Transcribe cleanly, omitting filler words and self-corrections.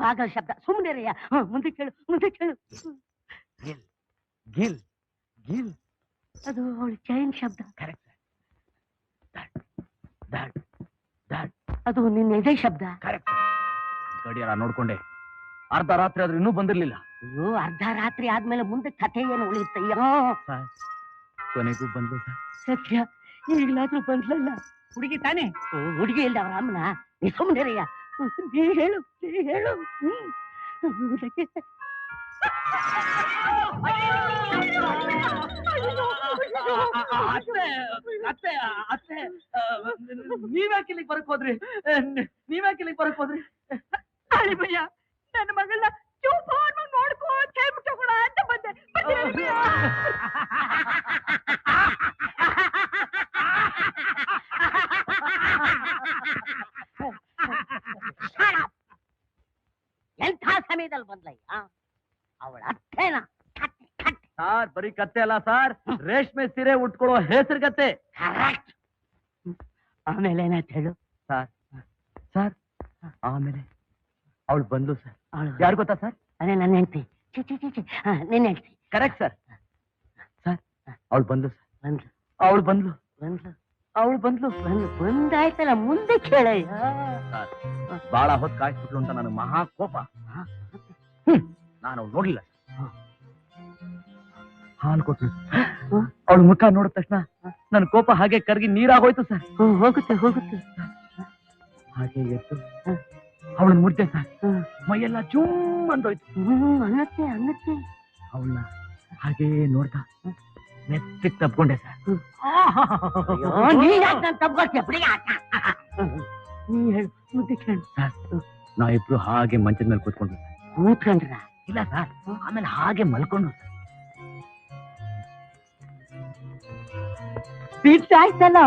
ಬಾಗಲ್ ಶಬ್ದ. ಸುಮ್ಮನೆ ಮುಂದೆ ಕೇಳು. ಗಿಲ್ ಗಿಲ್ ಗಿಲ್. ಅದು ಅವಳ ಚೈನ್ ಶಬ್ದ. ಕರೆಕ್ಟ್. ದಾಡ್ ದಾಡ್. ಅದು ನಿನ್ನ ಎದೆ ಶಬ್ದ. ಕರೆಕ್ಟ್. ಗಡಿಯಾರ ನೋಡ್ಕೊಂಡೆ, ಅರ್ಧ ರಾತ್ರಿ ಆದ್ರೂ ಇನ್ನೂ ಬಂದಿರ್ಲಿಲ್ಲ. ಅಯ್ಯೋ, ಅರ್ಧ ರಾತ್ರಿ ಆದ್ಮೇಲೆ ಮುಂದೆ ಕಥೆ ಏನು ಉಳಿಯುತ್ತಯ್ಯೋ. ಕೊನೆಗೂ ಬಂದು ಸರ್. ಸತ್ಯ, ಈಗಲಾದ್ರೂ ಬಂದ್ಲಲ್ಲ. ಹುಡುಗಿ ತಾನೆ? ಹುಡುಗಿ ಇಲ್ಲ, ಅವ್ರ ಅಮ್ಮನ. ನೀ ಸುಮ್ಮನೆ ನೀ ಹೇಳು. ನೀವ್ಯಾಕೆ ಇಲ್ಲಿಗೆ ಬರಕ್ ಹೋದ್ರಿ? ಅಳಿಮಯ್ಯ, ನನ್ನ ಮಗಳನ್ನ ನೋಡ್ಕೋ ಕೇಳ್ಬಿಟ್ಟೋಗೋಣ ಅಂತ ಬಂದೆ. ಎಂಥ ಸಮಯದಲ್ಲಿ ಬಂದ್ಲಯ್ಯ ಅವಳ ಅತ್ತೆನ. ಸಾರ್, ಬರೀ ಕತ್ತೆ ಅಲ್ಲ ಸಾರ್, ರೇಷ್ಮೆ ಸೀರೆ ಉಟ್ಕೊಳ್ಳೋ ಹೆಸರು ಕತ್ತೆ. ಆಮೇಲೆ ಏನಾಯ್ತು ಹೇಳು? ಸರ್ ಆಮೇಲೆ ಅವಳು ಬಂದು ಸರ್. ಯಾರು ಗೊತ್ತಾ ಸರ್? ಅದೇ ನನ್ನ ಹೆಂಡತಿ. ನಿನ್ನ ಹೆಂಡತಿ. Correct sir. ಅವಳು ಬಂದು ಸರ್. ಅವಳು ಬಂದ್ಲು. ಬಂದಾಯ್ತಲ್ಲ, ಮುಂದೆ ಕೇಳಯ್ಯ. ಬಾಳ ಹೊತ್ತು ಕಾಯಿಸ್ಬಿಟ್ಲು ಅಂತ ನನಗೆ ಮಹಾ ಕೋಪ. ನಾನು ಅವಳು ನೋಡ್ಲಿಲ್ಲ. ಹಾಲು ಕೊಟ್ಲು. ಅವಳ ಮುಖ ನೋಡಿದ ತಕ್ಷಣ ನನ್ನ ಕೋಪ ಹಾಗೆ ಕರಗಿ ನೀರಾಗೋಯ್ತು ಸರ್. ಹೋಗುತ್ತೆ. ಹಾಗೆ ಎದ್ದು ಅವಳನ್ನ ಮುಡ್ದೆ ಸರ್. ಮೈಯೆಲ್ಲ ಚೂಮ್ ಅಂದೋಯ್ತು. ಅನ್ನತ್ತೆ. ಅವಳನ್ನ ಹಾಗೇ ನೋಡ್ತಾ ಮೆತ್ತಿಗೆ ತಪ್ಕೊಂಡೆ ಸರ್. ನೀ ಹೇಳು, ಮುಂದೆ ಕೇಳು. ನಾವಿಬ್ರು ಹಾಗೆ ಮಂಚದ ಮೇಲೆ ಕೂತ್ಕೊಂಡ್ರು. ಕೂತ್ಕೊಂಡ್ರ? ಇಲ್ಲ ಸರ್, ಆಮೇಲೆ ಹಾಗೆ ಮಲ್ಕೊಂಡು. ಬಿಟ್ಟಾಯ್ತಲ್ಲ.